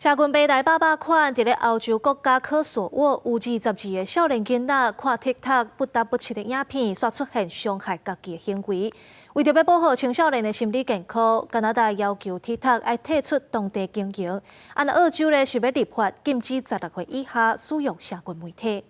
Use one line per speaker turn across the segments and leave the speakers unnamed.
社群平台爸爸款伫咧欧洲国家科索沃有22个少年囡仔看 TikTok 不得不切的影片，刷出现伤害家己的行为。为着要保护青少年的心理健康，加拿大要求 TikTok 要退出当地经营。澳洲咧是要立法禁止16岁以下使用社群媒体。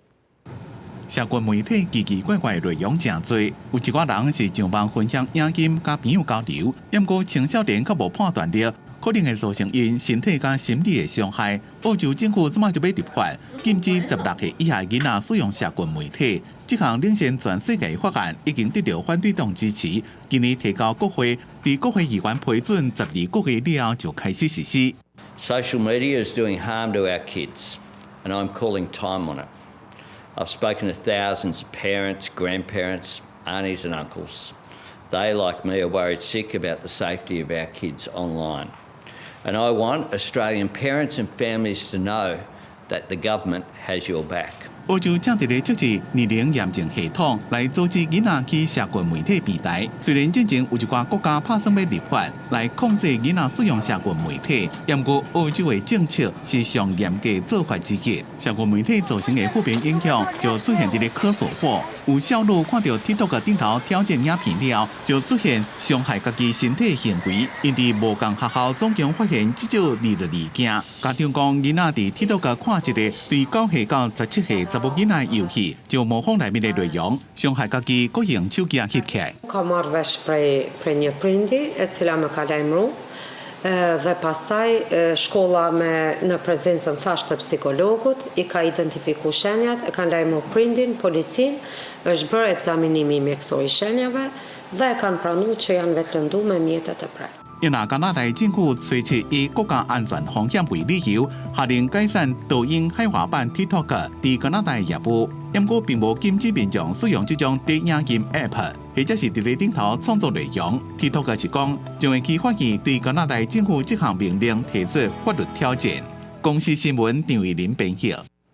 社群媒体奇奇怪怪内容真多，有一寡人是上网分享影音，甲朋友交流，不过青少年却无判断力。可能会造成因身体甲心理的伤害。澳洲政府即马就要立法，禁止16岁以下囡仔使用社群媒体。这项领先全世界法案已经得到反对党支持，今年提交国会，伫国会议员批准12个月了后就开始实施。
Social media is doing harm to our kids, and I'm calling time on it. I've spoken to thousands of parents, grandparents, aunties and uncles. They, like me, are worried sick about the safety of our kids online. And I want Australian parents and families to know that the government has your back.
澳洲正伫咧设置年龄验证系统来阻止囡仔去社群媒体平台。虽然之前有一寡国家拍算要立法来控制囡仔使用社群媒体，不过澳洲的政策是上严格做法之一。社群媒体造成的负面影响就出现伫咧科索沃，有少女看到 TikTok 顶头挑战影片了，就出现伤害家己身体的行为。因伫无共学校总共发现至少22件。家长讲，囡仔伫 TikTok 看一个对9岁到17岁查某囡仔游戏，就模仿内面的内容，伤害家己，搁用手机翕起来。
Ka marrë vesh prej një prindi e cila më ka lajmëru dhe pastaj shkolla në prezencën thashë të psikologut i ka identifiku shenjat, e kanë lajmëru prindin, policin, është bërë ekzaminimi i mjekësor i shenjave dhe e kanë pranuar që janë vetëlënduar me mjetet e prerë.
因加拿大政府推出以国家安全风险为理由，下令解散抖音海外版 TikTok 伫加拿大业务，不过并无禁止民众使用这种短影音 App， 或者是伫咧顶头创作内容。TikTok 是讲将会起法院对加拿大政府这项命令提出法律挑战。公司新闻张玉林编译。